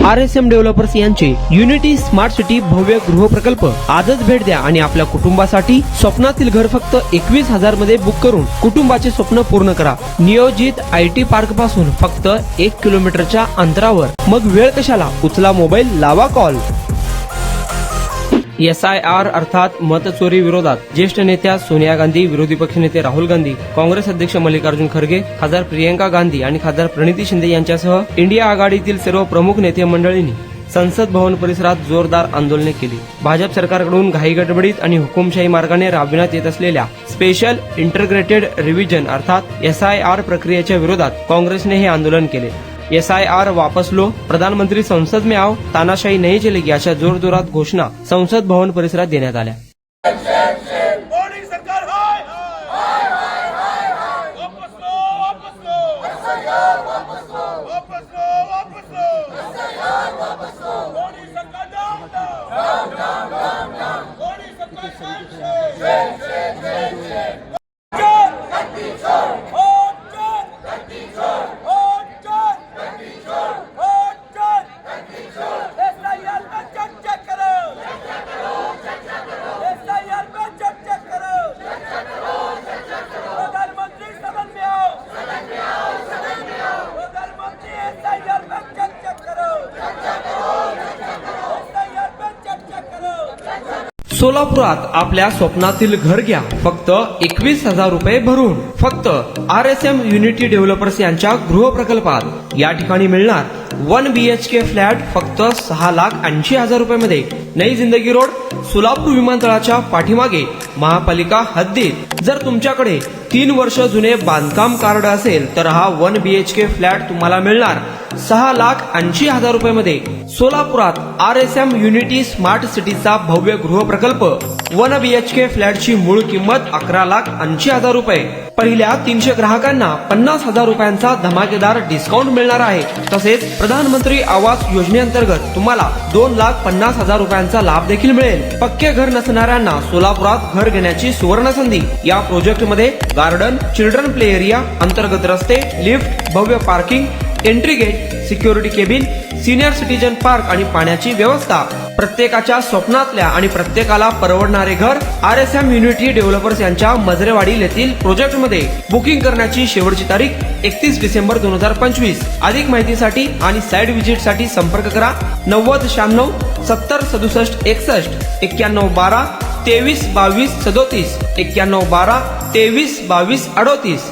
RSM developers यांचे unity smart city भव्य गृह प्रकल्प आजच भेट द्या आणि आपल्या कुटुंबासाठी स्वप्नातील घर फक्त 21,000 मध्ये बुक करून कुटुंबाचे स्वप्न पूर्ण करा। नियोजित IT पार्क पासून फक्त 1 किलोमीटरच्या अंतरावर। मग वेळ कशाला, उचला मोबाईल, लावा कॉल। SIR अर्थात मतचोरी विरोधात ज्येष्ठ नेत्या सोनिया गांधी, विरोधी पक्षनेते राहुल गांधी, काँग्रेस अध्यक्ष मल्लिकार्जुन खरगे, खासदार प्रियंका गांधी आणि खासदार प्रणिती शिंदे यांच्यासह इंडिया आघाडीतील सर्व प्रमुख नेते मंडळींनी संसद भवन परिसरात जोरदार आंदोलने केली। भाजप सरकारकडून घाईगडबडीत आणि हुकुमशाही मार्गाने राबविण्यात येत असलेल्या स्पेशल इंटिग्रेटेड रिव्हिजन अर्थात SIR प्रक्रियेच्या विरोधात काँग्रेसने हे आंदोलन केले। SIR वापस लो, प्रधानमंत्री संसद में आओ, तानाशाही नहीं चलेगी अशा जोरजोरात घोषणा संसद भवन परिसरात देण्यात आल्या। सोलापुरात आपल्या स्वप्नातील घर घ्या फक्त 21,000 रुपये भरून। फक्त RSM युनिटी डेव्हलपर्स यांच्या गृह प्रकल्पात या ठिकाणी मिळणार 1 BHK फ्लॅट फक्त 6,80,000 रुपये मध्ये। नई जिंदगी रोड, सोलापूर विमानतळाच्या पाठीमागे, महापालिका हद्दीत। जर तुमच्याकडे 3 वर्ष जुने बांधकाम कार्ड असेल तर हा 1 BHK फ्लॅट तुम्हाला मिळणार 6,80,000 रुपये मध्ये। सोलापुरात RSM युनिटी स्मार्ट सिटीचा भव्य गृह प्रकल्प 1 BHK फ्लॅटची मूळ किंमत 11,80,000 रुपये। पहिल्या 300 ग्राहकांना 50,000 रुपयांचा धमाकेदार डिस्काउंट मिळणार आहे। तसेच प्रधानमंत्री आवास योजनेअंतर्गत तुम्हाला 2,50,000 रुपयांचा लाभ देखील मिळेल। पक्के घर नसणाऱ्यांना सोलापुरात घर घेण्याची सुवर्ण संधी। या प्रोजेक्ट मध्ये गार्डन, चिल्ड्रन प्ले एरिया, अंतर्गत रस्ते, लिफ्ट, भव्य parking, entry gate, security cabin, senior citizen park आणि पाण्याची व्यवस्था। प्रत्येकाच्या स्वप्नातल्या आणि प्रत्येकाला परवडणारे घर RSM युनिटी डेव्हलपर्स यांच्या मजरेवाडी येथील प्रोजेक्ट मध्ये। बुकिंग करण्याची शेवटची तारीख 31 डिसेंबर 2025। अधिक माहितीसाठी आणि साइट व्हिजिट साठी संपर्क करा 9096 70 67 61 91 12 23 22 37 91 12 23 22 38।